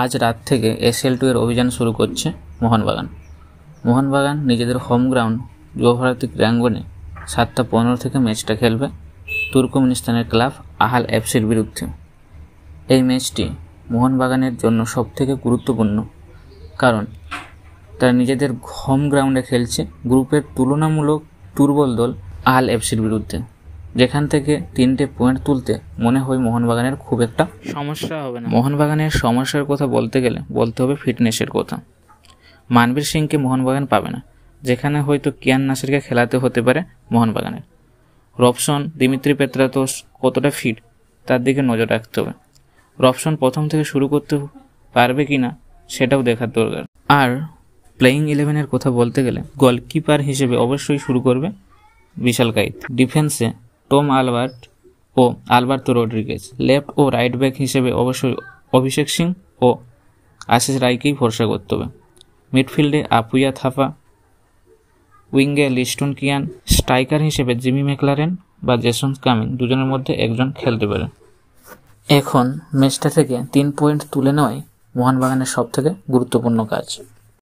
আজ রাত থেকে SL2 এর অভিযান শুরু করছে মোহনবাগান। মোহনবাগান নিজেদের হোম গ্রাউন্ড যুবভারতী ক্রীড়াঙ্গনে 7:15 থেকে ম্যাচটা খেলবে তুর্কমেনিস্তানের ক্লাব আহাল এফসির বিরুদ্ধে। এই ম্যাচটি মোহনবাগানের জন্য সবথেকে গুরুত্বপূর্ণ, কারণ তারা নিজেদের হোম গ্রাউন্ডে খেলছে গ্রুপের তুলনামূলক দুর্বল দল আহাল এফসির বিরুদ্ধে, যেখান থেকে 3টে পয়েন্ট তুলতে মনে হয় মোহনবাগানের খুব একটা সমস্যা হবে না। মোহনবাগানের সমস্যার কথা বলতে গেলে বলতে হবে ফিটনেসের কথা। মানবীর সিংকে মোহনবাগান পাবে না, যেখানে হয়তো কিয়ান নাসিরকে খেলাতে হতে পারে মোহনবাগানের। রবসন, দিমিত্রি পেত্রাতোস কতটা ফিট তার দিকে নজর রাখতে হবে। রবসন প্রথম থেকে শুরু করতে পারবে কিনা সেটাও দেখার দরকার। আর প্লেয়িং 11-এর কথা বলতে গেলে গোলকিপার হিসেবে অবশ্যই শুরু করবে বিশাল কাইত। ডিফেন্সে টম আলবার্ট ও আলবার্তো রড্রিগেজ। লেফট ও রাইট ব্যাক হিসেবে অবশ্যই অভিষেক সিং ও আশিস রায়কেই ভরসা করতে হবে। মিডফিল্ডে আপুইয়া থাপা, উইঙ্গে লিস্টন কিয়ান, স্ট্রাইকার হিসেবে জিমি ম্যাকলারেন বা জেসন কামিং, দুজনের মধ্যে একজন খেলতে পারে। এখন ম্যাচটা থেকে 3 পয়েন্ট তুলে নেওয়াই মোহনবাগানের সবথেকে গুরুত্বপূর্ণ কাজ।